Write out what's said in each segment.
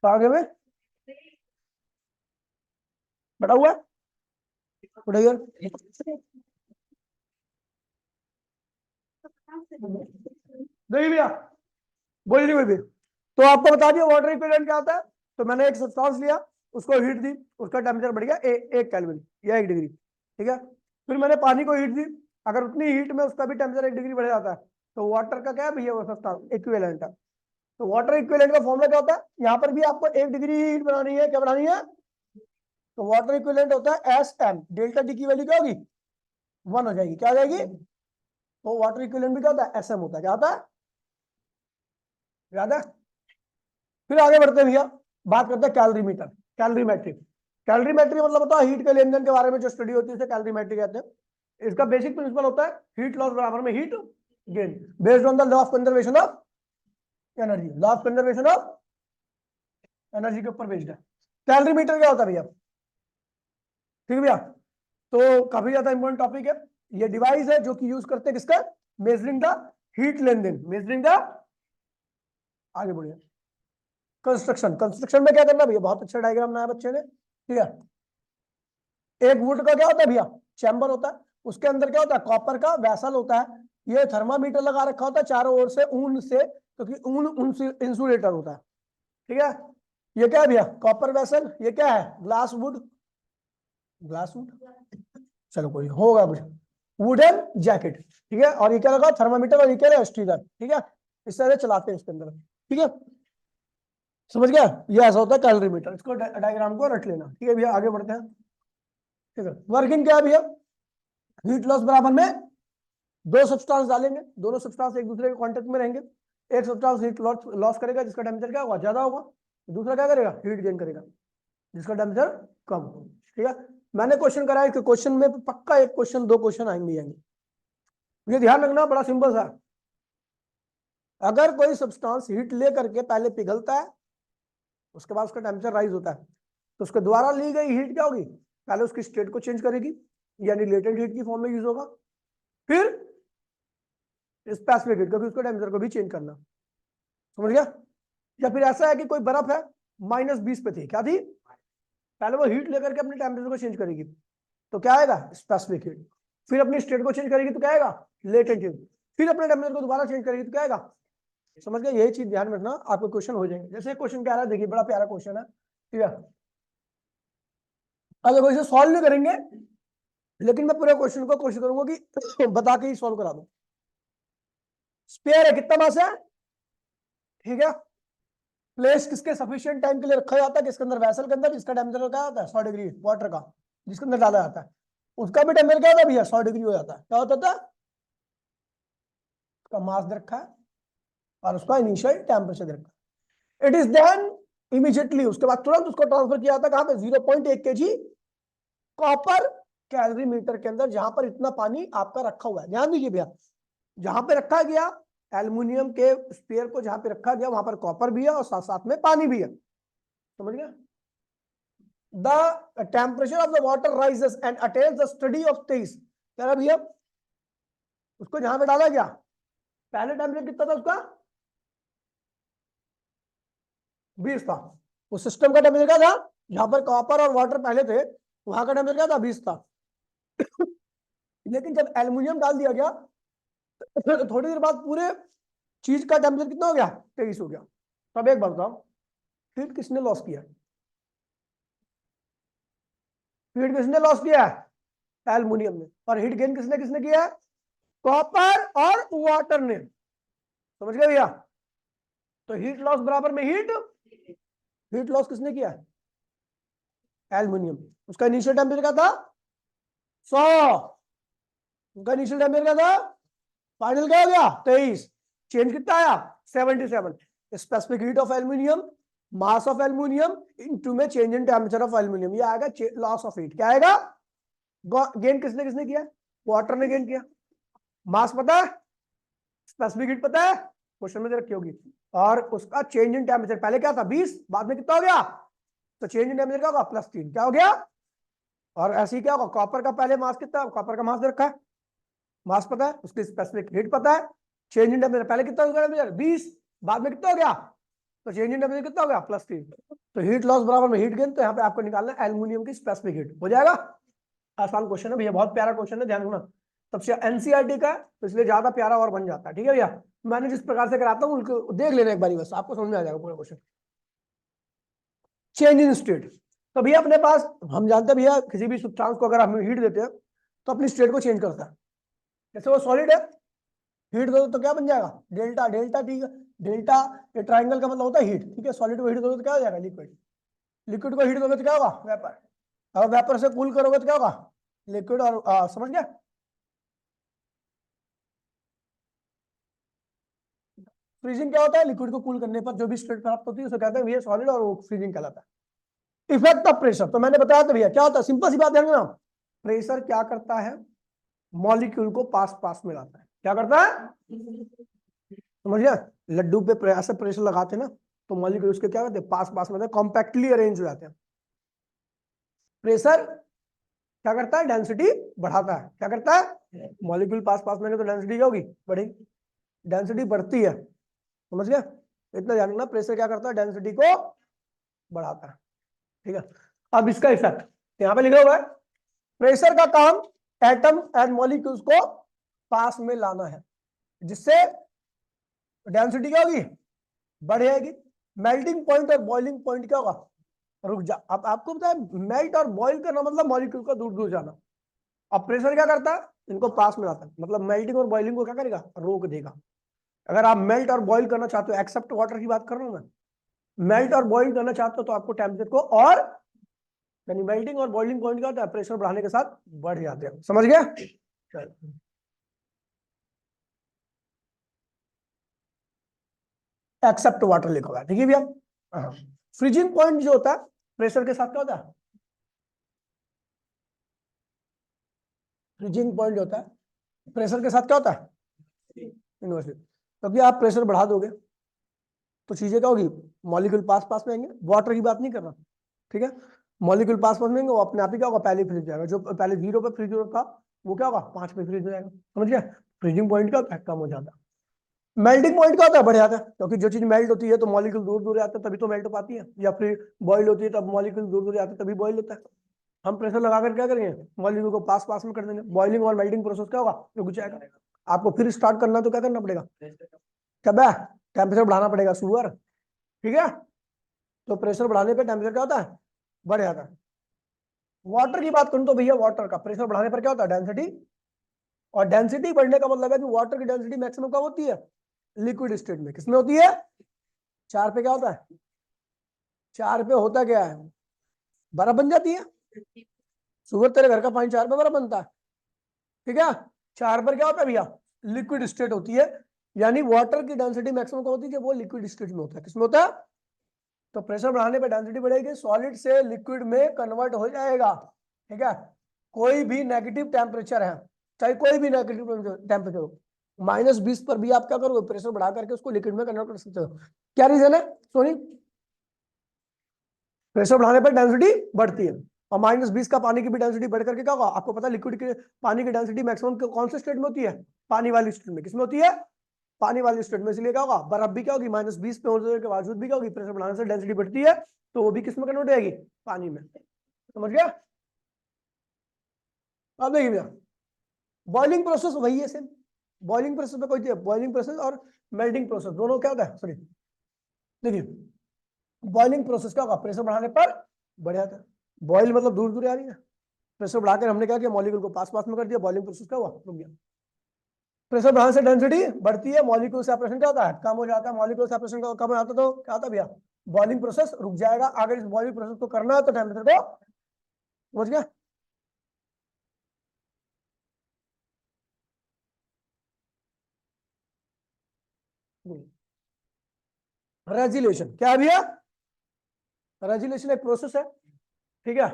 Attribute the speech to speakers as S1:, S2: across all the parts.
S1: तो आगे में बटा हुआ है, देखिए भैया बोलिए कोई भी। तो आपको बता दिया वाटर इक्विवेलेंट क्या होता है। तो मैंने एक सब्सटेंस लिया, उसको हीट दी, उसका टेम्परेचर बढ़ गया 1 केल्विन या 1 डिग्री, ठीक है। फिर मैंने पानी को हीट दी, अगर उतनी हीट में उसका भी टेम्परेचर 1 डिग्री बढ़ जाता है तो वाटर का क्या है भैया, वो सब्सटेंस इक्विवेलेंट है। तो वाटर इक्विवेलेंट का फॉर्मूला क्या होता है, यहाँ पर भी आपको 1 डिग्री हीट बनानी है, क्या बनानी है। तो वाटर इक्विवेलेंट होता है एस एम, डेल्टा टी की वैल्यू क्या होगी 1 हो जाएगी, क्या हो जाएगी। तो वाटर इक्विवेलेंट भी क्या होता है एस एम होता है, क्या होता है, याद है। फिर आगे बढ़ते हैं भैया, बात करते हैं कैलोरीमीटर, कैलोरीमेट्रिक। कैलोरीमेट्री मतलब होता है हीट के लेन देन के बारे में जो स्टडी होती है उसे कैलोरीमेट्री कहते हैं। इसका बेसिक प्रिंसिपल होता है हीट लॉस बराबर में heat gain, based on the law of conservation of energy, law of conservation of energy के ऊपर बेस्ड है। कैलोरीमीटर क्या होता है भैया, ठीक है भैया। तो काफी ज्यादा इंपॉर्टेंट टॉपिक है। ये डिवाइस है जो कि यूज करते हैं किसका, मेजरिंग द हीट लेन देन, मेजरिंग द, आगे बढ़िए कंस्ट्रक्शन। कंस्ट्रक्शन में क्या करना भैया, बहुत अच्छा डायग्राम बनाया बच्चे ने, ठीक है। एक वुड का क्या होता है भैया, चैम्बर होता है, उसके अंदर क्या होता है कॉपर का वैसल होता है। ये थर्मामीटर लगा रखा होता है चारों ओर से ऊन से, क्योंकि ऊन इंसुलेटर होता है, ठीक है। ये क्या है भैया, कॉपर वेसल, ये क्या है ग्लास वुड, ग्लास वुड, चलो कोई होगा कुछ, वुडन जैकेट, ठीक है। और ये क्या लगा थर्मामीटर, और ये क्या है स्टीलर, ठीक है। इस तरह से चलाते हैं इसके अंदर, ठीक है। समझ गया, ये ऐसा होता है कैलोरीमीटर, इसको डायग्राम को रट लेना, ठीक है भैया। आगे बढ़ते हैं, ठीक है। वर्किंग क्या है भैया, हीट लॉस बराबर में दो सब्सटेंस डालेंगे, दोनों सब्सटेंस एक दूसरे के कांटेक्ट में रहेंगे। एक सब्सटेंस हीट लॉस करेगा जिसका टेम्परेचर क्या होगा ज्यादा होगा, दूसरा क्या करेगा हीट गेन करेगा जिसका टेम्परेचर कम होगा, ठीक है। मैंने क्वेश्चन कराया, इसके क्वेश्चन में पक्का एक क्वेश्चन दो क्वेश्चन आएंगे आएंगे। ये ध्यान रखना, बड़ा सिंपल सा। अगर कोई सब्सटेंस हीट ले करके पहले पिघलता है, उसके बाद उसका टेम्परेचर राइज होता है, तो उसके द्वारा ली गई हीट क्या होगी, पहले उसकी स्टेट को चेंज करेगी, यानी लेटेंट हीट की फॉर्म में यूज होगा। फिर स्पेसिफिक हीट, क्योंकि उसको टेम्परेचर को भी चेंज करना, समझ गया। या फिर ऐसा है कि कोई बर्फ है -20 पे थी, क्या थी, पहले वो हीट लेकर के अपने टेम्परेचर को चेंज करेगी तो क्या आएगा स्पेसिफिक हीट। फिर अपनी स्टेट को चेंज करेगी तो क्या आएगा लेटेंट हीट। फिर अपने टेम्परेचर को दोबारा चेंज करेगी तो क्या आएगा, समझ गए। यही चीज ध्यान रखना, आपको क्वेश्चन हो जाएंगे। जैसे क्वेश्चन क्या आ रहा है, देखिए बड़ा प्यारा क्वेश्चन है, ठीक है। अगर कोई सॉल्व नहीं करेंगे, लेकिन मैं पूरे क्वेश्चन को कोशिश करूंगा कि बता के ही सॉल्व करा दूं। स्पेयर है, कितना मास है, ठीक है। प्लेस किसके सफिशिएंट टाइम के लिए रखा जाता है, किसके अंदर, वैसल के अंदर, जिसका टेम्परेचर क्या होता है 100 डिग्री, वाटर का जिसके अंदर डाला जाता है उसका भी टेम्परेचर क्या होता है भैया 100 डिग्री हो जाता है। क्या होता है, उसका मास दे रखा है और उसका इनिशियल टेम्परेचर दे रखा है। इट इज देन इमीडिएटली, उसके बाद तुरंत उसको ट्रांसफर किया जाता है कहां पे, 0.1 kg कॉपर कैलोरीमीटर के अंदर, जहां पर इतना पानी आपका रखा हुआ है। ध्यान दीजिए भैया, जहां पे रखा गया एल्युमिनियम के स्पेयर को, जहां पे रखा गया वहां पर कॉपर भी है और साथ साथ में पानी भी है, समझ गया। The temperature of the water rises and attains the study of तेईस, कह रहा भैया उसको जहां पे डाला गया पहले टेम्परेचर कितना था उसका 20 था। उस सिस्टम का टेम्परेचर क्या था, जहां पर कॉपर और वाटर पहले थे वहां का टेम्परेचर क्या था 20 था। लेकिन जब एल्युमिनियम डाल दिया गया तो थोड़ी देर बाद पूरे चीज का टेम्परेचर कितना हो गया 23 हो गया। तब एक बात बताओ, हीट किसने लॉस किया, हीट किसने लॉस किया है एल्युमिनियम ने, और हीट गेन किसने किसने किया है कॉपर और वाटर ने, समझ गए भैया। तो हीट लॉस बराबर में हीट लॉस किसने किया है एल्युमिनियम। उसका इनिशियल टेम्परेचर क्या था 100, उसका इनिशियल टेम्परेचर क्या था, फाइनल क्या हो गया 23, चेंज कितना आया 77। Specific heat of aluminium, mass of aluminium into में change in temperature of aluminium, ये आएगा लॉस ऑफ हीट। क्या आएगा, गेन किसने किसने किया, वाटर ने गेन किया। मास पता है, स्पेसिफिक हीट पता है, क्वेश्चन में रखी होगी, और उसका चेंज इन टेम्परेचर पहले क्या था 20, बाद में कितना हो गया, तो चेंज इन टेम्परेचर क्या होगा +3, क्या हो गया। और ऐसे ही क्या होगा, कॉपर का पहले मास कितना, कॉपर का मास दे रखा है, मास पता है, उसकी स्पेसिफिक हीट पता है, चेंज इन टेम्परेचर पहले कितना हो गया 20, बाद में कितना हो गया तो चेंज इन टेम्परेचर कितना हो गया +3। तो हीट लॉस बराबर में हीट गेन, तो यहाँ पे आपको निकालना है एल्यूमिनियम की स्पेसिफिक हीट। हो जाएगा, आसान क्वेश्चन है भैया, बहुत प्यारा क्वेश्चन है, ध्यान रखना। सबसे एनसीईआरटी का है तो इसलिए ज्यादा प्यारा और बन जाता है। ठीक है भैया, मैंने जिस प्रकार से कराता हूँ उनको देख लेना एक बारी, बस आपको समझ में आ जाएगा पूरा क्वेश्चन। चेंज इन स्टेट, तो भैया अपने पास हम जानते हैं भैया किसी भी सब्सटेंस को अगर हम हीट देते हैं तो अपनी स्टेट को चेंज करता है। जैसे वो सॉलिड है, हीट दो तो क्या बन जाएगा डेल्टा, डेल्टा ठीक है, डेल्टा ये ट्राइंगल का मतलब होता है हीट। ठीक है, सॉलिड को हीट दोगे तो क्या हो जाएगा लिक्विड, लिक्विड को हीट दोगे तो क्या होगा वेपर, और वेपर से कूल करोगे तो क्या होगा लिक्विड। और समझ गया, फ्रीजिंग क्या होता है, लिक्विड को कूल करने पर जो भी स्टेट प्राप्त होती है उसे कहते हैं भैया सॉलिड, और वो फ्रीजिंग कहलाता है। इफेक्ट ऑफ प्रेशर, तो मैंने बताया था भैया क्या होता है, सिंपल सी बात ध्यान देना, प्रेशर क्या करता है मॉलिक्यूल को पास पास में लाता है। क्या करता है समझ गया, लड्डू पे ऐसे प्रेशर लगाते हैं ना तो मॉलिक्यूल उसके क्या करते हैं पास पास में कॉम्पैक्टली अरेंज हो जाते हैं। प्रेशर क्या करता है डेंसिटी बढ़ाता है। क्या करता है मॉलिक्यूल पास पास में तो डेंसिटी क्या होगी बढ़ेगी, डेंसिटी बढ़ती है। समझ गया, इतना जानना, प्रेशर क्या करता है डेंसिटी को बढ़ाता है। ठीक है, अब इसका इफेक्ट यहां पे लिखा हुआ है, प्रेशर का काम एटम एंड मॉलिक्यूल्स को पास में लाना है, जिससे डेंसिटी क्या होगी बढ़ जाएगी। मेल्टिंग पॉइंट और बॉइलिंग पॉइंट क्या होगा रुक जा। अब आपको पता है मेल्ट और बॉइल करना मतलब मॉलिक्यूल का दूर दूर जाना। अब प्रेशर क्या करता है इनको पास में लाता है, मतलब मेल्टिंग और बॉइलिंग को क्या करेगा रोक देगा। अगर आप मेल्ट और बॉईल करना चाहते हो, एक्सेप्ट वाटर की बात कर रहा हूं मैं, मेल्ट और बॉईल करना चाहते हो तो आपको टेम्परेचर को और यानी मेल्टिंग और बॉइलिंग पॉइंट क्या होता है प्रेशर बढ़ाने के साथ बढ़ जाते हैं। समझ गया, एक्सेप्ट वाटर लिखा हुआ है। ठीक है भैया, फ्रीजिंग पॉइंट जो होता है प्रेशर के साथ क्या होता है, फ्रीजिंग पॉइंट जो होता है प्रेशर के साथ क्या होता है इनवर्सली। तभी आप प्रेशर बढ़ा दोगे तो चीजें क्या होगी मॉलिक्यूल पास पास में आएंगे, वाटर की बात नहीं कर रहा। ठीक है, मॉलिक्यूल पास पास में आएंगे, वो अपने आप ही क्या होगा पहले फ्रीज हो जाएगा, जो पहले 0 पे फ्रीज था वो क्या होगा 5 पे फ्रीज हो जाएगा। समझ गया, फ्रीजिंग पॉइंट क्या होता है कम हो जाता है। मेल्टिंग पॉइंट क्या होता है बढ़ जाता है, क्योंकि जो चीज मेल्ट होती है तो मॉलिक्यूल दूर दूर जाते हैं तभी तो मेल्ट हो पाती है, या फिर बॉईल होती है तब मॉलिक्यूल दूर दूर जाते हैं तभी बॉईल होता है। हम प्रेशर लगाकर क्या करेंगे मॉलिक्यूल को पास पास में कर देंगे, बॉइलिंग और मेल्टिंग प्रोसेस क्या होगा रुक जाएगा। आपको फिर स्टार्ट करना तो क्या करना पड़ेगा, कब है टेम्परेचर बढ़ाना पड़ेगा शुगर। ठीक है, तो प्रेशर बढ़ाने पे टेम्परेचर क्या होता है बढ़ जाता है। वाटर की बात करूं तो भैया वाटर का प्रेशर बढ़ाने पर क्या होता है डेंसिटी, और डेंसिटी बढ़ने का मतलब है कि वाटर की डेंसिटी मैक्सिमम कब होती है लिक्विड स्टेट में, किसमें होती है 4 पे। क्या होता है 4 पे होता क्या है बर्फ बन जाती है, शुगर तेरे घर का पानी 4 पे बर्फ बनता है। ठीक है, 4 पर क्या होता है भैया लिक्विड स्टेट होती है, यानी वाटर की डेंसिटी मैक्सिमम कब होती है जब वो लिक्विड स्टेट में होता है। किसमें होता है, तो प्रेशर बढ़ाने पे डेंसिटी बढ़ेगी, सॉलिड से लिक्विड में कन्वर्ट हो जाएगा। ठीक है, कोई भी नेगेटिव टेम्परेचर है, चाहे कोई भी नेगेटिव टेम्परेचर हो, -20 पर भी आप क्या करोगे प्रेशर बढ़ा करके उसको लिक्विड में कन्वर्ट कर सकते हो। क्या रीजन है सोनी, प्रेशर बढ़ाने पर डेंसिटी बढ़ती है, और -20 का पानी की भी डेंसिटी बढ़ करके क्या होगा आपको पता है लिक्विड के पानी की डेंसिटी मैक्सिमम कौन से स्टेट में होती है पानी वाली स्टेट में। किसमें होती है पानी वाली स्टेट में, इसलिए क्या होगा बर्फ भी क्या होगी -20 पे होने के बावजूद भी क्या होगी प्रेशर बढ़ाने से डेंसिटी बढ़ती है, तो वो भी किस में कन्वर्ट हो जाएगी पानी में। समझ गया, अब देखिए भैया बॉइलिंग प्रोसेस वही है सेम, बॉइलिंग प्रोसेस में कोई बॉइलिंग प्रोसेस और मेल्टिंग प्रोसेस दोनों क्या होता है सॉरी, देखिए बॉइलिंग प्रोसेस क्या होगा प्रेशर बढ़ाने पर बढ़ जाता है, बॉइल मतलब दूर दूर आ रही है, प्रेशर बढ़ाकर हमने क्या किया मॉलिक्यूल को पास पास में कर दिया, बॉइलिंग प्रोसेस क्या हुआ रुक गया। प्रेशर बढ़ाने से डेंसिटी बढ़ती है, मॉलिक्यूल सेपरेशन क्या होता है कम हो जाता है, मॉलिक्यूल सेपरेशन कम हो जाता है तो क्या होता है भैया बॉइलिंग प्रोसेस रुक जाएगा। अगर इस बॉइलिंग प्रोसेस को करना है तो टेम्परेचर को समझ गया। रेजिलेशन क्या है भैया, रेजिलेशन एक प्रोसेस है। ठीक है,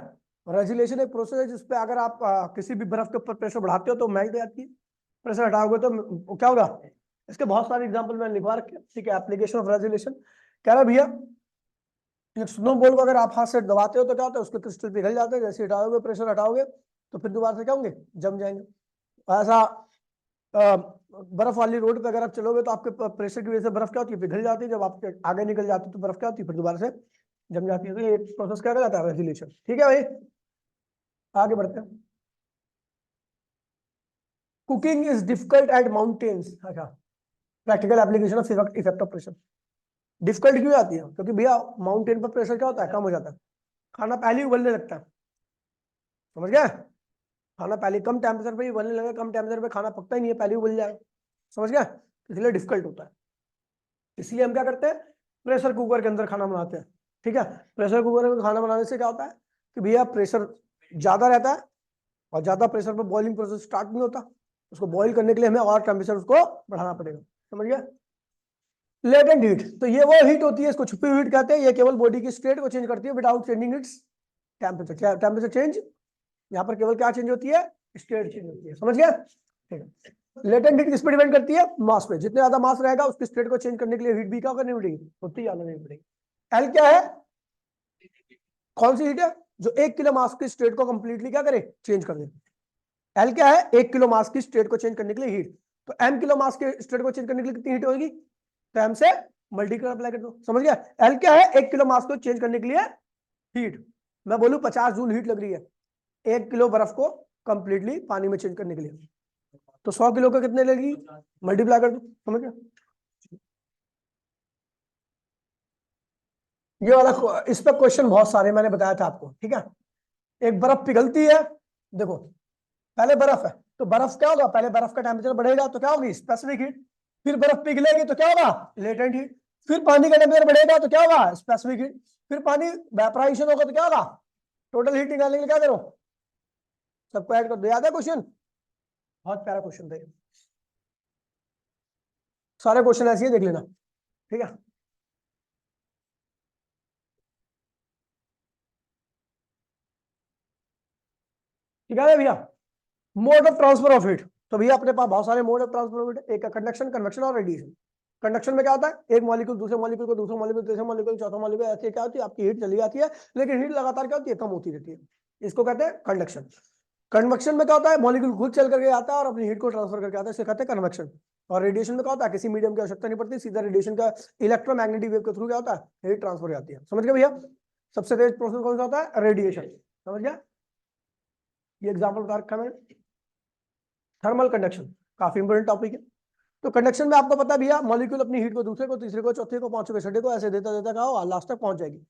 S1: रेजिलेशन एक प्रोसेस है जिसपे अगर आप किसी भी बर्फ के ऊपर प्रेशर बढ़ाते हो तो मेल्ट हो जाती है, प्रेशर हटाओगे तो क्या होगा। इसके बहुत सारे एग्जांपल मैंने लिखवा रखे। ठीक है, एप्लीकेशन ऑफ रेजिलेशन कह रहा भैया स्नो बॉल को अगर आप हाथ से दबाते हो तो क्या होता है उसके क्रिस्टल पिघल जाते हैं, जैसे हटाओगे प्रेशर हटाओगे तो फिर दोबारा से क्या होंगे जम जाएंगे। ऐसा बर्फ वाली रोड पे अगर आप चलोगे तो आपके प्रेशर की वजह से बर्फ क्या होती है, पिघल जाती है। जब आप आगे निकल जाती है तो बर्फ क्या होती है, फिर दोबारा से जम जाती है। तो ये प्रोसेस क्या कहलाता है, रेजुलेशन। ठीक है भाई, आगे बढ़ते हैं। Cooking is difficult at mountains. अच्छा, practical application of effect of pressure. Difficult क्यों आती है, क्योंकि भैया माउंटेन पर प्रेशर क्या होता है, कम हो जाता है, खाना पहले ही उबलने लगता है। समझ गया, खाना पहले कम टेम्परेचर पे ही उबलने लगे, कम टेम्परेचर पे खाना पकता ही नहीं है, पहले ही उबल जाएगा। समझ गया, इसलिए डिफिकल्ट होता है। इसलिए हम क्या करते हैं, प्रेशर कुकर के अंदर खाना बनाते हैं। ठीक है, प्रेशर कुकर में खाना बनाने से क्या होता है कि भैया प्रेशर ज्यादा रहता है, और ज्यादा प्रेशर पर बॉइलिंग प्रोसेस स्टार्ट नहीं होता। उसको बॉईल करने के लिए हमें और टेम्परेचर उसको बढ़ाना पड़ेगा। समझ गया। लेटेंट हीट, तो ये वो हीट होती है, इसको छुपी हुई हीट कहते हैं। ये केवल बॉडी की स्टेट को चेंज करती है विदाउट चेंजिंग इट्स टेम्परेचर। क्या टेम्परेचर चेंज, यहाँ पर केवल क्या चेंज होती है, स्टेट चेंज होती है। समझ गया, ठीक है। लेटेंट हीट किस पे डिपेंड करती है, मास पे। जितने ज्यादा मास रहेगा उसकी स्टेट को चेंज करने के लिए हीट भी क्या करनी पड़ेगी, उतनी ज्यादा देनी पड़ेगी। एल क्या है, कौन सी हीट है, जो 1 किलो मास की स्टेट को कंप्लीटली क्या करे, चेंज कर दे। एल क्या है, 1 किलो मास की स्टेट को चेंज करने के लिए हीट। तो एम किलो मास के स्टेट को चेंज करने के लिए कितनी हीट होगी, तो एम से मल्टीप्लाई अप्लाई कर दो। समझ गया। एल क्या है, 1 किलो मास को चेंज करने के लिए हीट। मैं बोलूं 50 जूल हीट लग रही है 1 किलो बर्फ को कंप्लीटली पानी में चेंज करने के लिए, तो 100 किलो का कितने लगेगी, मल्टीप्लाई कर दो। समझ गया। ये वाला इस पर क्वेश्चन बहुत सारे मैंने बताया था आपको। ठीक है, एक बर्फ पिघलती है, देखो पहले बर्फ है तो बर्फ क्या होगा, पहले बर्फ का टेम्परेचर बढ़ेगा तो क्या होगी, स्पेसिफिक हीट। फिर बर्फ पिघलेगी तो क्या होगा, लेटेंट हीट। फिर पानी का टेम्परेचर बढ़ेगा तो क्या होगा, स्पेसिफिक हीट। फिर पानी वेपराइजेशन होगा तो क्या होगा, टोटल हीट निकालने के लिए क्या करो, सबको ऐड कर दो। याद है क्वेश्चन, बहुत प्यारा क्वेश्चन था। सारे क्वेश्चन ऐसे ही देख लेना। ठीक है, ठीक है भैया। Mode of transfer of heat, तो भैया अपने पास बहुत सारे mode of transfer of heat, एक कंडक्शन, कन्वेक्शन और रेडिएशन। कंडक्शन में क्या होता है, एक मॉलिक्यूल दूसरे मॉलिक्यूल को, दूसरा मॉलिक्यूल तीसरा मॉलिक्यूल, चौथा मॉलिक्यूल, ऐसे क्या होती है, आपकी हीट चली जाती है, लेकिन हीट लगातार क्या होती है, कम होती रहती है। इसको कहते हैं कंडक्शन। कन्वेक्शन में क्या होता है, मॉलिक्यूल खुद चल करके आता है और अपनी हीट को ट्रांसफर करके आता है, इसे कहते हैं कन्वेक्शन। और रेडिएशन में क्या होता है, किसी मीडियम की आवश्यकता नहीं पड़ती, सीधा रेडिएशन का इलेक्ट्रोमैग्नेटिक वेव के थ्रू क्या होता है, हीट ट्रांसफर हो जाती है। समझ गए भैया। सबसे तेज प्रोसेस कौन सा होता है, रेडिएशन। समझ गया, ये एग्जाम्पल बता रखा मैंने। थर्मल कंडक्शन काफी इंपोर्टेंट टॉपिक है। तो कंडक्शन में आपको पता भैया, मॉलिक्यूल अपनी हीट को दूसरे को, तीसरे को, चौथे को, पांचवें, छठे को ऐसे देता देता क्या होगा, लास्ट तक पहुंच जाएगी।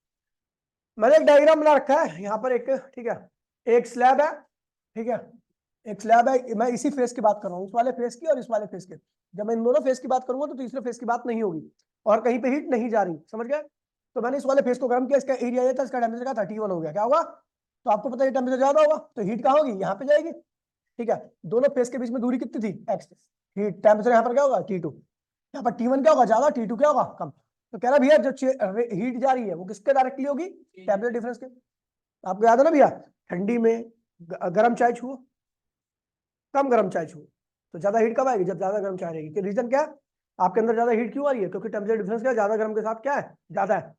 S1: मैंने एक डायग्राम बना रखा है यहाँ पर एक, ठीक है, एक स्लैब है। ठीक है, एक स्लैब है, मैं इसी फेस की बात कर रहा हूँ, इस वाले फेस की और इस वाले फेस की। जब मैं इन दोनों फेस की बात करूंगा तो तीसरे फेस की बात नहीं होगी, और कहीं पे हीट नहीं जा रही। समझ गए। तो मैंने इस वाले फेस को गर्म किया, इसका एरिया ये था, इसका टेम्परेचर का 31 हो गया। क्या होगा, तो आपको पता है टेम्परेचर ज्यादा होगा तो हीट कहाँ होगी, यहाँ पे जाएगी। ठीक है, दोनों फेस के बीच में दूरी कितनी थी, एक्स। हीट टेम्परेचर यहाँ पर क्या होगा, T2। यहाँ पर T1 क्या होगा, ज्यादा, T2 क्या होगा, कम। तो कह रहा भैया जो हीट जा रही है वो किसके डायरेक्टली होगी, टेम्परेचर डिफरेंस के। आपको याद है ना भैया, ठंडी में गर्म चाय छुओ, कम गर्म चाय छुओ, तो ज्यादा हीट कब आएगी, जब ज्यादा गर्म चाय रहेगी। कि रीजन क्या है, आपके अंदर ज्यादा हीट क्यों आ रही है, क्योंकि टेम्परेचर डिफरेंस क्या है, ज्यादा गर्म के साथ क्या है, ज्यादा है।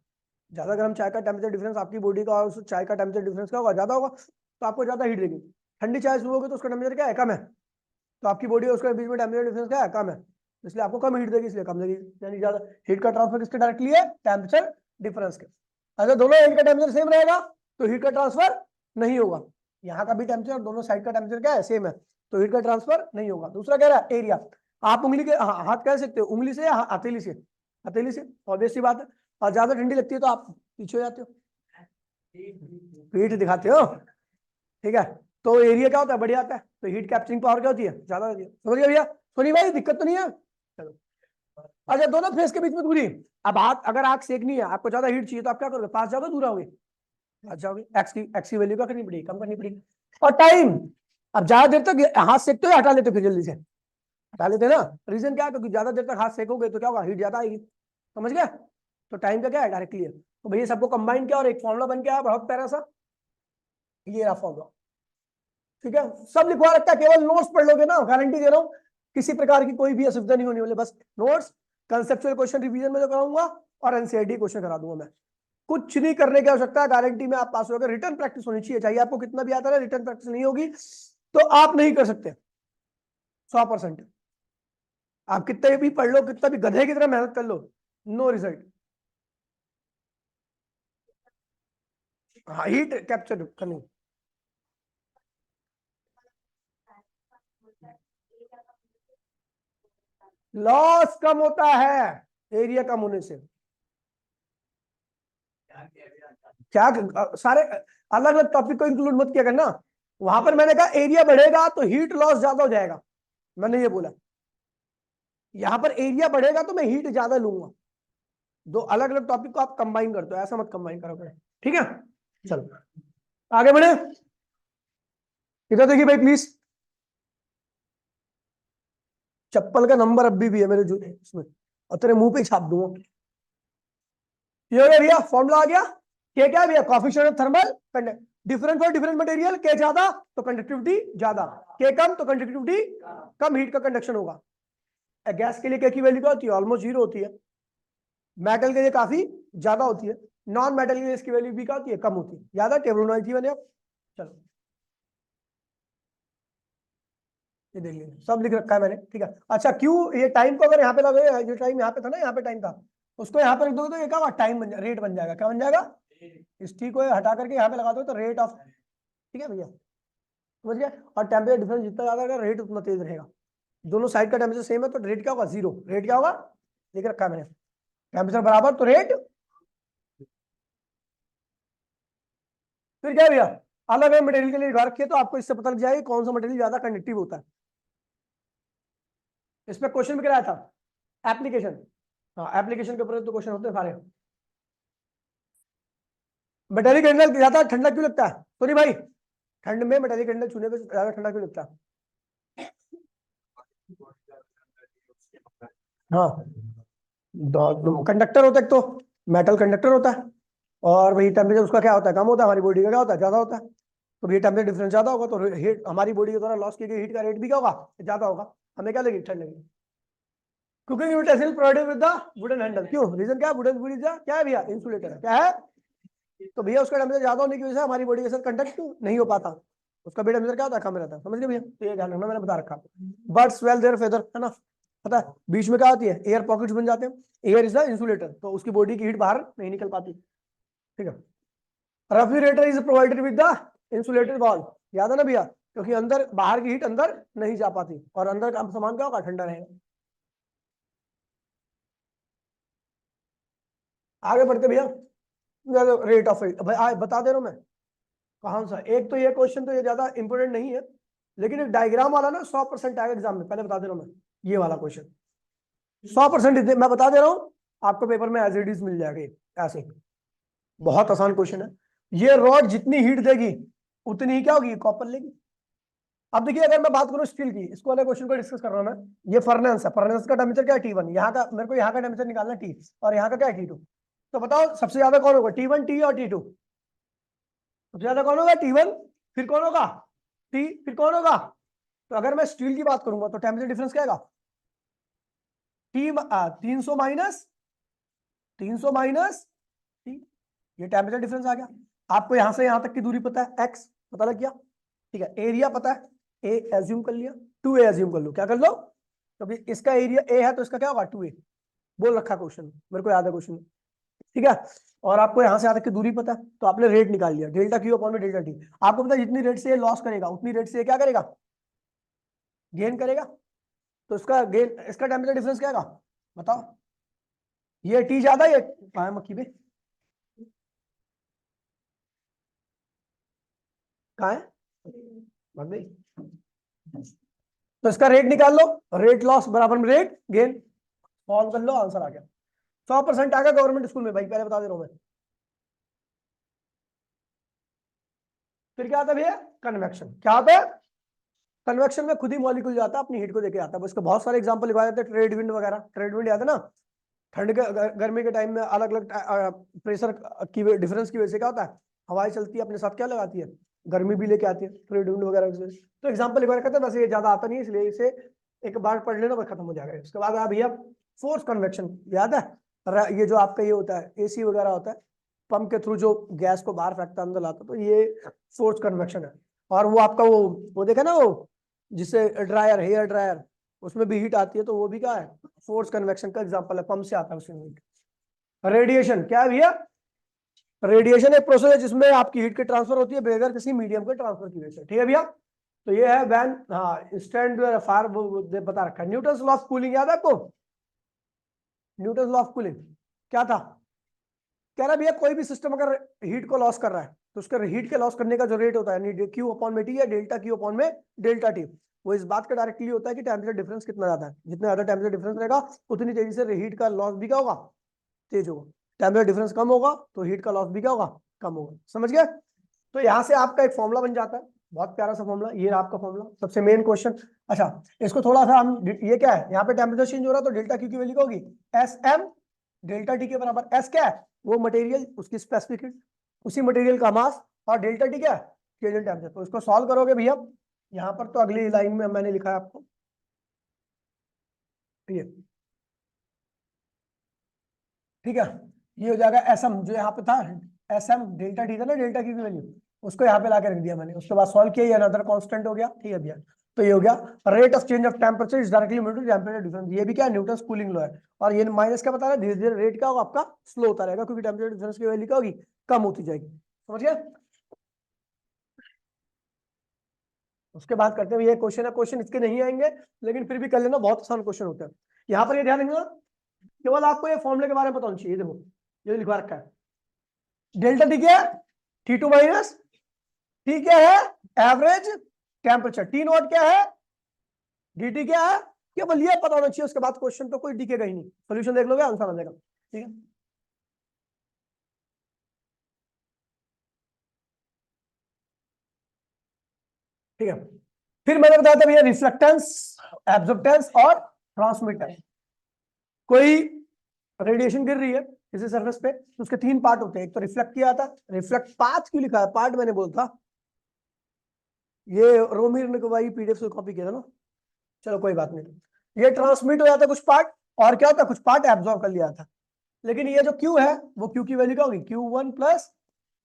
S1: ज्यादा गर्म चाय का टेम्परेचर डिफरेंस आपकी बॉडी का और उस चाय का टेम्परेचर डिफरेंस क्या होगा, ज्यादा होगा, तो आपको ज्यादा हीट देगी। ठंडी चाय छुओगे तो उसका टेम्परेचर क्या है, कम है, तो आपकी बॉडी और उसके बीच में टेम्परेचर डिफरेंस क्या है, कम है, इसलिए आपको कम हीट देगी, इसलिए कम देगी। यानी ज्यादा हीट का ट्रांसफर किसके डायरेक्टली है, टेम्परेचर डिफरेंस के। अगर दोनों एंड का टेम्परेचर सेम रहेगा तो हीट का ट्रांसफर नहीं होगा। यहाँ का भी टेम्परेचर, दोनों साइड का टेम्परेचर क्या है, सेम है, तो हीट का ट्रांसफर नहीं होगा। दूसरा कह रहा है एरिया। आप उंगली के हाथ कह सकते हो, उंगली से या हथेली से, हथेली से, ऑब्वियस सी बात है। और ज्यादा ठंडी लगती है तो आप पीछे हो जाते हो, पीठ दिखाते हो। ठीक है, तो एरिया क्या होता है, बढ़िया आता है, तो हीट कैप्चरिंग पावर क्या होती है, ज्यादा होती है। समझ गया भैया, सुनी भाई, दिक्कत तो नहीं है। चलो, अच्छा, दोनों फेस के बीच में दूरी। अब हाथ, अगर आग सेकनी है, आपको ज्यादा हीट चाहिए तो आप क्या करोगे, पास जाओगे, दूर आओगे, पास जाओगे। एक्स की वैल्यू क्या करनी पड़ेगी, कम करनी पड़ेगी। और टाइम, अब ज्यादा देर तक हाथ सेकते हो, हटा लेते हो, फिर जल्दी से हटा लेते हैं ना। रीजन क्या है, क्योंकि ज्यादा देर तक हाथ सेकोगे तो क्या होगा, हीट ज्यादा आएगी। समझ गया, तो टाइम का क्या है, डायरेक्टली है। तो भैया सबको कंबाइन किया और एक फॉर्मुला बन गया बहुत प्यारा सा, ये रहा फॉर्मुला। ठीक है, सब लिखवा रखा है, केवल नोट्स पढ़ लोगे ना, गारंटी दे रहा हूं, किसी प्रकार की कोई भी असुविधा नहीं होने वाली। बस नोट्स, कंसेप्चुअल क्वेश्चन रिवीजन में जो कराऊंगा, और एनसीईआरटी क्वेश्चन करा दूंगा मैं। कुछ नहीं करने की आवश्यकता है, गारंटी में आप पास हो। अगर रिटर्न प्रैक्टिस होनी चाहिए, चाहिए आपको कितना भी आता है, रिटर्न प्रैक्टिस नहीं होगी तो आप नहीं कर सकते 100%। आप कितने भी पढ़ लो, कितना भी गधे की तरह मेहनत कर लो, नो रिजल्ट। हीट कैप्चर करनी, लॉस कम होता है एरिया कम होने से। क्या सारे अलग अलग टॉपिक को इंक्लूड मत किया करना। वहां पर मैंने कहा एरिया बढ़ेगा तो हीट लॉस ज्यादा हो जाएगा, मैंने ये बोला। यहां पर एरिया बढ़ेगा तो मैं हीट ज्यादा लूंगा। दो अलग अलग टॉपिक को आप कंबाइन करते हो, ऐसा मत कंबाइन करो करें, ठीक है। चलो आगे बढ़े, इधर देखिए भाई प्लीज। चप्पल का नंबर अब भी है मेरे जूते इसमें, और तेरे मुंह पे ही छाप दूंगा। ये हो गया भैया, फॉर्मूला आ गया। क्या है भैया, coefficient of thermal difference for different material, के ज्यादा तो कंडक्टिविटी ज्यादा, के कम तो कंडक्टिविटी कम, हीट का कंडक्शन होगा। गैस के लिए क्या की वैल्यू क्या होती है, ऑलमोस्ट जीरो होती है। मेटल के लिए काफी ज्यादा होती है, नॉन मेटल के लिए इसकी वैल्यू भी क्या होती है, कम होती है। ज्यादा टेबल बनाई थी मैंने अब। चलो ये देख लीजिए, सब लिख रखा है मैंने, ठीक है। अच्छा क्यों ये टाइम को अगर यहाँ पे लगे, जो टाइम यहाँ पे था ना, यहाँ पे टाइम था, उसको यहाँ पे लिख दोगे तो ये क्या टाइम बन रेट बन जाएगा, क्या बन जाएगा, इस टी को हटा करके यहाँ पे लगा दो तो रेट ऑफ, ठीक है भैया, समझ गया। और टेम्परेचर डिफरेंस जितना ज्यादा होगा रेट उतना तेज रहेगा। दोनों साइड का टेम्परेचर सेम है तो रेट क्या होगा, जीरो। रेट क्या होगा, लिख रखा है मैंने, टेम्परेचर बराबर तो रेट। फिर क्या है भैया, अलग अलग मटेरियल के लिए लगा रखिए तो आपको इससे पता लग जाएगा कौन सा मटेरियल ज्यादा कंडक्टिव होता है। इसमें क्वेश्चन भी कराया था एप्लीकेशन, हाँ एप्लीकेशन के ऊपर तो क्वेश्चन होते हैं सारे। मेटालिक कैंडल ज्यादा ठंडा क्यों लगता है, सॉरी भाई, ठंड में मेटालिक कैंडल छूने पे ज्यादा ठंडा क्यों लगता है। हाँ कंडक्टर होता है, एक तो मेटल कंडक्टर होता है, और वही टेम्परेचर उसका क्या होता है, कम होता है, हमारी बॉडी का क्या होता है, ज्यादा होता है। तो ये टेम्परेचर डिफरेंस ज्यादा होगा तो हीट हमारी बॉडी के द्वारा लॉस की गई हीट का रेट भी क्या होगा, ज्यादा होगा। हमें क्या लगेगी, ठंड लगेगी। Cooking utensil provided with the wooden handle, क्यों, रीजन क्या है, वुडन वुड इज क्या है भैया, इंसुलेटर है, क्या है। तो भैया उसका टेम्परेचर ज्यादा होने की वजह से हमारी बॉडी के साथ कंडक्ट नहीं हो पाता, उसका भी टेम्परेचर क्या होता है, कम रहता है, समझ गए भैया। तो ये ध्यान रखना, मैंने बता रखा। बर्ड्स स्वेल देयर फेदर, है ना, पता है, बीच में क्या होती है, एयर पॉकेट्स बन जाते हैं, एयर इज द इंसुलेटर, तो उसकी बॉडी की हीट बाहर नहीं निकल पाती, ठीक है। Refrigerator is provided with the insulated wall, याद है ना भैया, क्योंकि अंदर बाहर की हीट अंदर नहीं जा पाती, और अंदर का सामान क्या होगा, ठंडा रहेगा। आगे बढ़ते भैया, रेट ऑफ भाई बता दे रहा हूं मैं, कौन सा एक, तो ये क्वेश्चन तो ये ज्यादा इंपोर्टेंट नहीं है, लेकिन एक डायग्राम वाला ना 100% आएगा एग्जाम में, पहले बता दे रहा हूं मैं, ये वाला क्वेश्चन 100% मैं बता दे रहा हूँ, आपको पेपर में एज इट इज मिल जाएगा ऐसे ही। बहुत आसान क्वेश्चन है। ये रॉड जितनी हीट देगी उतनी ही क्या होगी, कॉपर लेगी। अब देखिए अगर मैं बात करूं स्टील की, इसको वाले क्वेश्चन को डिस्कस कर रहा हूं मैं, ये फर्नेस है, फर्नेस का टेम्परेचर क्या है, T1, यहाँ का मेरे को यहाँ का टेम्परेचर निकालना T, और यहाँ का क्या है T2। तो बताओ सबसे ज्यादा कौन होगा, T1 T और T2, सबसे ज्यादा कौन होगा, T1, फिर कौन होगा, T, फिर कौन होगा। तो अगर मैं स्टील की बात करूंगा तो टेम्परेचर डिफरेंस क्या आएगा, टी 300 माइनस टी, ये टेम्परेचर डिफरेंस आ गया। आपको यहां से यहां तक की दूरी पता है, एक्स पता लग गया, ठीक है। एरिया पता है, ए एज्यूम कर लिया, 2a एज्यूम कर लो, क्या कर लो, क्योंकि इसका एरिया ए है तो इसका क्या होगा 2a, बोल रखा क्वेश्चन, मेरे को याद है क्वेश्चन, ठीक है। और आपको यहां से यहां तक की दूरी पता है तो आपने रेट निकाल लिया, डेल्टा क्यू अपॉन में डेल्टा टी। आपको पता है जितनी रेट से ये लॉस करेगा उतनी रेट से ये क्या करेगा, गेन करेगा। तो इसका गेन, इसका टेम्परेचर डिफरेंस क्या आएगा, बताओ। ये टी ज्यादा, ये कहाँ है मक्खी पे, कहाँ है, भाग गई। तो इसका रेट निकाल लो, रेट लॉस बराबर में रेट गेन, सॉल्व कर लो, आंसर आ गया। 100% आ गया गवर्नमेंट स्कूल में भाई, पहले बता दे रहा हूं मैं। फिर क्या आता है भैया, कन्वेक्शन, क्या आता है, कन्वेक्शन में खुद ही मॉलिक्यूल जाता है अपनी हीट को देके आता है। उसके बहुत सारे एग्जांपल लिखवाए जाते हैं, ट्रेड विंड वगैरह, ट्रेड विंड याद है ना, ठंड के गर्मी के टाइम में अलग अलग प्रेशर की डिफरेंस की वजह से क्या होता है, हवाएं चलती है अपने साथ क्या लगाती है, गर्मी भी लेके आती है, ट्रेड विंड वगैरह की वजह से। तो एग्जाम्पल लिखवा रखा था, वैसे ये ज्यादा आता नहीं है इसलिए इसे एक बार पढ़ लेना बस खत्म हो जाएगा। उसके बाद भैया फोर्स कन्वेक्शन याद है, ये जो आपका ये होता है एसी वगैरह होता है, पंप के थ्रू जो गैस को बाहर फेंकता अंदर लाता, तो ये फोर्स कन्वेक्शन है। और वो आपका वो देखा ना, वो जिससे ड्रायर, हेयर ड्रायर, उसमें भी हीट आती है, तो वो भी क्या है, फोर्स कन्वेक्शन का एग्जांपल है, पंप से आता है उसमें हीट। रेडिएशन क्या है भैया, रेडिएशन एक प्रोसेस है जिसमें आपकी हीट की ट्रांसफर होती है बगैर किसी मीडियम के ट्रांसफर की वजह से, ठीक है भैया। तो ये है वैन, हाँ इंस्टेंट फायर बता रखा है। न्यूटन्स लॉ ऑफ कूलिंग याद है आपको, न्यूटन्स लॉ ऑफ कूलिंग क्या था, कह रहा भैया कोई भी सिस्टम अगर हीट को लॉस कर रहा है तो उसका हीट के लॉस करने का जो रेट होता है क्यू अपॉन में टी है, डेल्टा क्यू अपॉन में डेल्टा टी, वो इस बात का डायरेक्टली होता है कि टेम्परेचर डिफरेंस कितना ज्यादा है, जितना ज्यादा टेम्परेचर डिफरेंस रहेगा उतनी तेजी से हीट का लॉस भी क्या होगा, तेज होगा। टेम्परेचर डिफरेंस कम होगा तो हीट का लॉस भी क्या होगा, कम होगा। समझ गए। तो यहाँ से आपका एक फॉर्मूला बन जाता है, बहुत प्यारा सा फॉर्मूला, ये आपका फॉर्मूला सबसे मेन क्वेश्चन। अच्छा इसको थोड़ा सा हम, ये क्या है, यहाँ पे टेम्परेचर चेंज हो रहा है तो डेल्टा क्यू की वैल्यू क्या होगी, एस एम डेल्टा टी के बराबर। एस क्या है, वो मटेरियल उसकी स्पेसिफिक हीट, उसी मटेरियल का मास, और डेल्टा टी क्या है, चेंज इन टेम्परेचर। तो इसको सॉल्व करोगे भैया, यहाँ पर तो अगली लाइन में मैंने लिखा है आपको ये, ठीक है, ये हो जाएगा एस एम, जो यहाँ पे था एस एम डेल्टा टी था ना, डेल्टा की वैल्यू, उसको यहाँ पे लाके रख दिया मैंने, उसके बाद सॉल्व किया, ये अनदर कांस्टेंट हो गया, ठीक है भैया। तो ये हो गया rate of change of temperature is directly equal to temperature difference, ये भी क्या है, न्यूटन्स कूलिंग लॉ है। और ये माइनस क्या बता रहा है, धीरे धीरे रेट क्या होगा आपका, स्लो होता रहेगा, क्योंकि टेम्परेचर डिफरेंस की वैल्यू क्या होगी, कम होती जाएगी। समझ गए। उसके बाद करते हैं, ये क्वेश्चन है, क्वेश्चन इसके नहीं आएंगे लेकिन फिर भी कर लेना, बहुत आसान क्वेश्चन होता है। यहाँ पर ये ध्यान रखना, केवल आपको ये फॉर्मूले के बारे में पता होना चाहिए। देखो ये लिखवा रखा है, डेल्टा टी क्या है, टी टू माइनस टी क्या है, एवरेज टेम्परेचर, टी नॉट क्या है, dt क्या है, केवल ये पता होना चाहिए। उसके बाद क्वेश्चन तो कोई दिखेगा ही नहीं, सोल्यूशन देख लोगे आंसर आ जाएगा, ठीक है। ठीक है, फिर मैंने बताया था भैया रिफ्लेक्टेंस, एब्जॉर्प्टेंस और ट्रांसमिटेंस। कोई रेडिएशन गिर रही है किसी सरफेस पे तो उसके तीन पार्ट होते हैं, एक तो रिफ्लेक्ट किया था, रिफ्लेक्ट पाथ क्यों लिखा है, पार्ट मैंने बोलता, ये रोमिर ने भाई पीडीएफ से कॉपी किया था ना, चलो कोई बात नहीं। ये ट्रांसमिट हो जाता है कुछ पार्ट, और क्या होता है, कुछ पार्ट एब्जॉर्ब कर लिया था। लेकिन ये जो Q है वो Q की वैल्यू क्या होगी, Q1 plus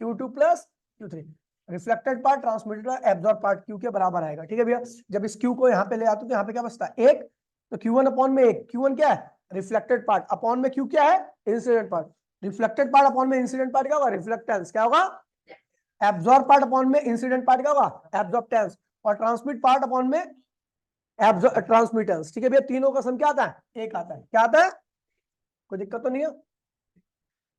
S1: Q2 plus Q3, reflected part transmitted और एब्जॉर्ब पार्ट Q के बराबर आएगा, ठीक है भैया। जब इस Q को यहाँ पे ले आते हो तो यहाँ पे क्या बचता है, एक, तो Q1 अपॉन में एक, Q1 क्या है, रिफ्लेक्टेड पार्ट, अपॉन में Q क्या है, incident part, reflected part upon में इंसिडेंट पार्ट क्या होगा, रिफ्लेक्टेंस, क्या होगा, एब्जॉर्ब पार्ट अपॉन में इंसिडेंट पार्ट क्या होगा, एब्जॉर्बटेंस, और ट्रांसमिट पार्ट अपॉन में ट्रांसमिटेंस, ठीक है भैया। तीनों का सम क्या आता है, एक आता है, क्या आता है, कोई दिक्कत तो नहीं है,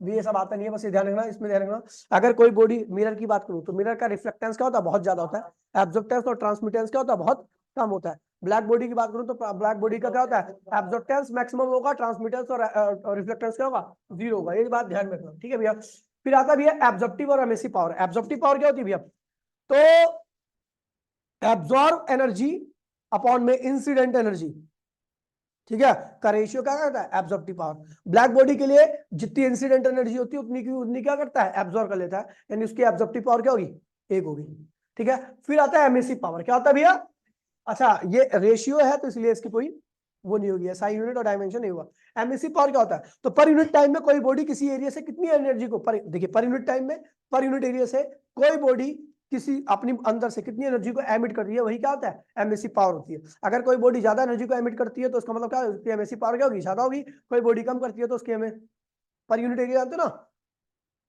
S1: भी ये सब आता नहीं है, बस ये ध्यान रखना, इसमें ध्यान रखना। अगर कोई बॉडी, मिरर की बात करूं तो मिरर का रिफ्लेक्टेंस क्या होता है, बहुत ज्यादा होता है, एब्जॉर्बटेंस और ट्रांसमिटेंस क्या होता है, बहुत कम होता है। ब्लैक बॉडी की बात करूं तो ब्लैक बॉडी का क्या होता है, एब्जॉर्बटेंस मैक्सिमम होगा, ट्रांसमिटेंस और रिफ्लेक्टेंस क्या होगा, जीरो होगा, ये बात ध्यान में रखना, ठीक है भैया। फिर आता है भैया एब्जॉर्प्टिव और एमिसिव पावर। एब्जॉर्प्टिव पावर क्या होती है भैया, तो एब्जॉर्ब एनर्जी अपॉन में इंसिडेंट एनर्जी, ठीक है, का रेशियो क्या करता है, एब्जॉर्प्टिव पावर। ब्लैक बॉडी के लिए जितनी इंसिडेंट एनर्जी होती है उतनी क्या करता है, एब्जॉर्ब कर लेता है, यानी उसकी एब्जॉर्प्टिव पावर क्या होगी, एक होगी, ठीक है। फिर आता है एमिसिव पावर, क्या होता है भैया, अच्छा ये रेशियो है तो इसलिए इसकी कोई वो नहीं होगी, SI यूनिट और डायमेंशन नहीं हुआ। एमिसिव पावर क्या होता है, तो पर यूनिट टाइम में कोई बॉडी किसी एरिया से कितनी एनर्जी को, देखिए पर यूनिट टाइम में, पर यूनिट एरिया से कोई बॉडी किसी अपनी अंदर से कितनी एनर्जी को एमिट कर रही है, वही क्या होता है, एमिसिव पावर होती है। अगर कोई बॉडी ज्यादा एनर्जी को एमिट करती है तो उसका मतलब क्या है, उसकी एमिसिव पावर क्या होगी, ज्यादा होगी। कोई बॉडी कम करती है तो उसकी हमें पर यूनिट एरिया जानते हो ना,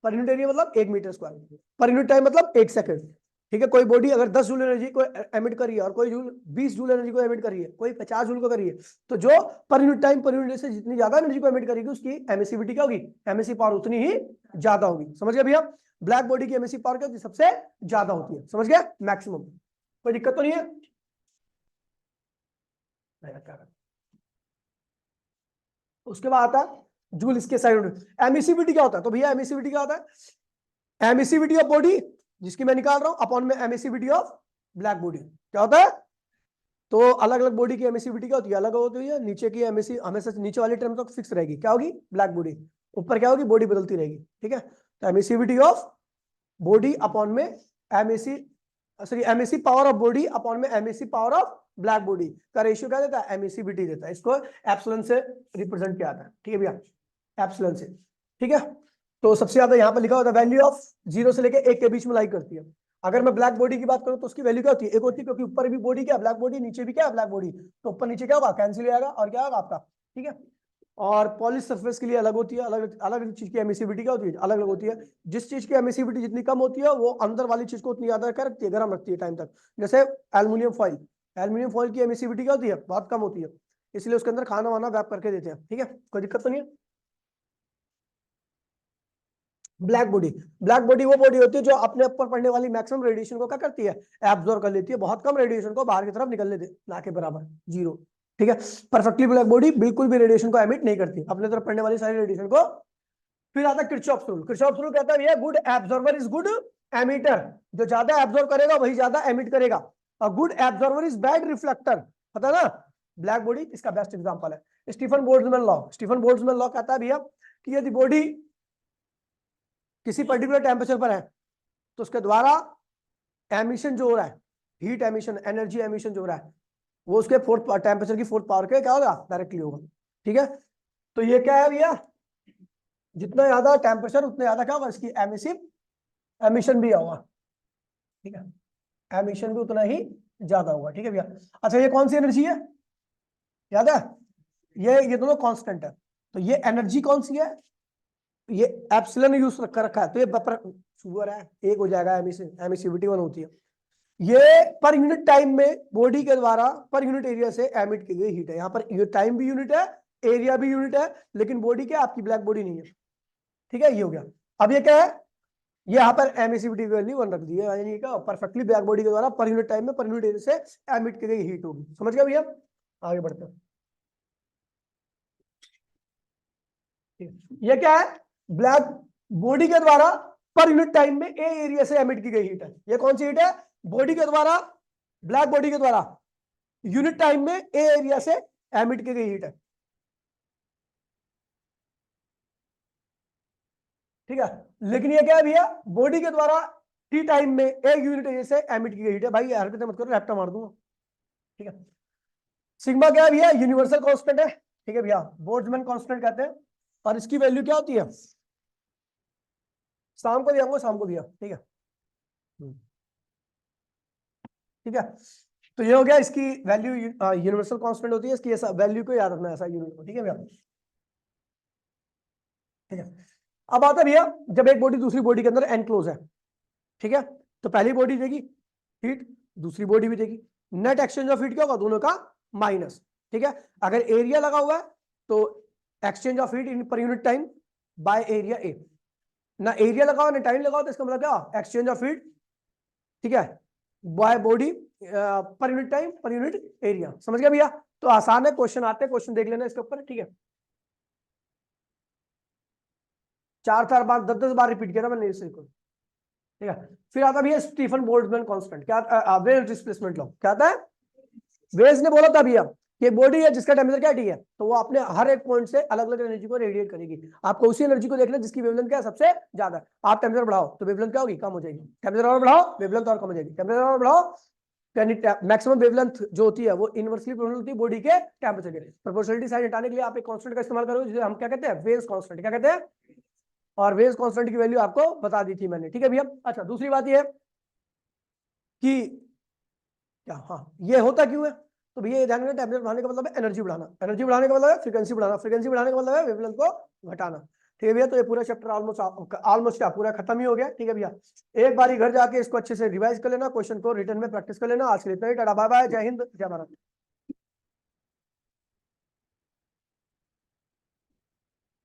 S1: पर यूनिट एरिया मतलब 1 meter square, per unit time मतलब 1 सेकंड, ठीक है। कोई बॉडी अगर 10 जूल एनर्जी को एमिट करी है और कोई जूल 20 जूल एनर्जी को एमिट करी है, कोई 50 जूल को करी है, तो जो पर यूनिट टाइम पर यूनिट से जितनी ज्यादा एनर्जी को एमिट करेगी उसकी एमिसिविटी क्या होगी, एमिसिव पावर उतनी ही ज्यादा होगी। समझ गए भैया, ब्लैक बॉडी की एमिसिव पावर क्या होती है, सबसे ज्यादा होती है, समझ गए, मैक्सिमम, कोई दिक्कत तो नहीं है। उसके बाद आता है जूल इसके साइड, एमिसिविटी क्या होता है, तो भैया एमिसिविटी क्या होता है, एमिसिविटी ऑफ बॉडी जिसकी मैं निकाल रहा हूं अपॉन में एमिसिविटी ऑफ ब्लैक बॉडी, क्या होता है, तो अलग अलग बॉडी की एमिसिविटी क्या होती है, अलग होती है। नीचे की एमिसी हमेशा नीचे वाली टर्म तो फिक्स रहेगी, क्या होगी, ब्लैक बॉडी, ऊपर क्या होगी, बॉडी बदलती रहेगी, ठीक है। तो एमिसिविटी ऑफ बॉडी अपॉन में एमिसी, sorry emissive power of body upon में emissive power of black body का रेशियो क्या देता है, एमिसिविटी देता है। इसको एप्सिलॉन से रिप्रेजेंट किया जाता है, ठीक है भैया, एप्सिलॉन से, ठीक है। तो सबसे ज्यादा यहाँ पर लिखा होता है वैल्यू ऑफ 0 से लेके 1 के बीच में लाई करती है, अगर मैं ब्लैक बॉडी की बात करूं तो उसकी वैल्यू क्या होती है, एक होती है, क्योंकि ऊपर भी बॉडी क्या ब्लैक बॉडी, नीचे भी क्या ब्लैक बॉडी, तो ऊपर नीचे क्या होगा, कैंसिल हो जाएगा और क्या होगा आपका, ठीक है। और पॉलिश सरफेस के लिए अलग होती है, अलग अलग चीज की एमिसिविटी क्या होती है, अलग अलग होती है। जिस चीज की एमिसिविटी जितनी कम होती है वो अंदर वाली चीज को उतनी ज्यादा क्या रखती है, गर्म रखती है टाइम तक। जैसे एल्यूमिनियम फॉइल, एल्यूमिनियम फॉइल की एमिसिविटी क्या होती है, बहुत कम होती है, इसलिए उसके अंदर खाना वाना रैप करके देते हैं, ठीक है, कोई दिक्कत तो नहीं है। ब्लैक बॉडी, ब्लैक बॉडी वो बॉडी होती है जो अपने ऊपर पड़ने वाली मैक्सिमम रेडिएशन को क्या करती है, एब्जॉर्ब कर लेती है, बहुत कम रेडिएशन को बाहर की तरफ निकलने दे, ना के बराबर, जीरो, ठीक है। परफेक्टली ब्लैक बॉडी बिल्कुल भी रेडिएशन को एमिट नहीं करती, अपने तरफ पड़ने वाली सारी रेडिएशन को। फिर आता है किरचॉफ रूल, किरचॉफ रूल कहता है good absorber is good emitter, जो ज्यादा एब्जॉर्ब करेगा वही ज्यादा एमिट करेगा, और good absorber is bad reflector, पता है ना। ब्लैक बॉडी इसका बेस्ट एग्जांपल है Stefan Boltzmann law. Stefan Boltzmann law कहता है भैया कि यदि बॉडी किसी पर्टिकुलर टेम्परेचर पर है तो उसके द्वारा एमिशन जो हो रहा है, हीट एमिशन, एनर्जी एमिशन जो हो रहा है, वो उसके फोर्थ टेम्परेचर की फोर्थ पावर के क्या होगा, डायरेक्टली होगा, ठीक है। तो ये क्या है भैया, जितना ज्यादा टेम्परेचर उतना ज्यादा क्या होगा, इसकी एमिसिव एमिशन भी होगा, ठीक है, एमिशन भी उतना ही ज्यादा होगा, ठीक है भैया। अच्छा ये कौन सी एनर्जी है, याद है, ये दोनों कांस्टेंट है, तो ये एनर्जी कौन सी है, ये एप्सिलॉन यूज कर रखा है, तो ये शुगर है, एक हो जाएगा, एमिसिविटी 1 होती है। ये पर यूनिट टाइम में बॉडी के द्वारा पर यूनिट एरिया से एमिट की गई हीट है, यहाँ पर ये टाइम भी यूनिट है, एरिया भी यूनिट है, लेकिन बॉडी क्या आपकी ब्लैक बॉडी नहीं है, ठीक है, ये हो गया। अब ये क्या है, ये यहाँ पर एमिसिविटी वैल्यू 1 रख दी है, यानी क्या परफेक्टली ब्लैक बॉडी के द्वारा पर यूनिट टाइम में पर यूनिट एरिया से एमिट की गई हीट होगी, समझ गया भैया। आगे बढ़ते हैं, ये क्या है, ब्लैक बॉडी के द्वारा पर यूनिट टाइम में ए एरिया से एमिट की गई हीट है। ये कौन सी हीट है, बॉडी के द्वारा, ब्लैक बॉडी के द्वारा यूनिट टाइम में ए एरिया से एमिट की गई हीट है, ठीक है। लेकिन ये क्या है भैया, बॉडी के द्वारा टी टाइम में एक यूनिट एरिया से एमिट की गई हीट है, भाई हरकतें मत करो, रैप्टा मार दूंगा, ठीक है। सिग्मा क्या है भैया, यूनिवर्सल कांस्टेंट है, ठीक है भैया, बोल्ट्जमैन कांस्टेंट कहते हैं, और इसकी वैल्यू क्या होती है, शाम को दिया, शाम को दिया, ठीक है, ठीक है। तो ये हो गया, इसकी वैल्यू यूनिवर्सल कांस्टेंट होती है, इसकी ऐसा वैल्यू को याद रखना, ऐसा यूनिट को, ठीक है भैया, ठीक है। अब आता है भैया, जब एक बॉडी दूसरी बॉडी के अंदर एनक्लोज है, ठीक है, तो पहली बॉडी देगी हीट, दूसरी बॉडी भी देगी, नेट एक्सचेंज ऑफ हीट क्या होगा, दोनों का माइनस, ठीक है। अगर एरिया लगा हुआ है तो एक्सचेंज ऑफ हीट इन पर unit time by area A, ना एरिया लगा हुआ ना टाइम लगा हुआ, तो इसका मतलब क्या, एक्सचेंज ऑफ हीट, ठीक है, बाय बॉडी पर unit time per unit area, समझ गया भैया। तो आसान है, क्वेश्चन आते हैं, क्वेश्चन देख लेना इसके ऊपर, ठीक है। 4 बार 10 बार रिपीट किया था मैंने इसे को, ठीक है। फिर आता भैया स्टीफन बोल्ट्जमैन कांस्टेंट, क्या वेज डिस्प्लेसमेंट लॉ, क्या आता है, वेज ने बोला था भैया कि बॉडी है जिसका टेम्परेचर क्या टी है, तो वो अपने हर एक पॉइंट से अलग अलग एनर्जी को रेडिएट करेगी, आपको उसी एनर्जी को देखना जिसकी वेवलेंथ क्या है सबसे ज्यादा, आप टेम्परेचर बढ़ाओ तो वेवलेंथ क्या होगी, कम हो जाएगी, टेम्परेचर और बढ़ाओ वेवलेंथ और कम हो जाएगी, टेम्परेचर और बढ़ाओ, मैक्सिमम वेवलेंथ जो होती है वो इनवर्सली प्रोपोर्शनल होती है बॉडी के टेम्परेचर के लिए। प्रोपोर्शनलिटी साइन हटाने के लिए आप एक कांस्टेंट का इस्तेमाल करोगे, जिसे हम क्या कहते हैं, वेज कांस्टेंट, क्या कहते हैं, और वेज कांस्टेंट की वैल्यू आपको बता दी थी मैंने, ठीक है भैया। अच्छा दूसरी बात ये कि क्या, हाँ ये होता क्यों है, तो भैया ये ध्यान रखना, टेम्परेचर बढ़ाने का मतलब है एनर्जी बढ़ाना, एनर्जी बढ़ाने का मतलब है फ्रीक्वेंसी बढ़ाना, फ्रीक्वेंसी बढ़ाने का मतलब है वेवलेंथ को घटाना, ठीक है भैया। तो ये पूरा चैप्टर ऑलमोस्ट क्या पूरा खत्म ही हो गया, ठीक है भैया। एक बार घर जाके इसको अच्छे से रिवाइज कर लेना, क्वेश्चन को रिटर्न में प्रैक्टिस कर लेना। आज के लिए इतना ही, टाटा बाय बाय, जय हिंद जय भारत।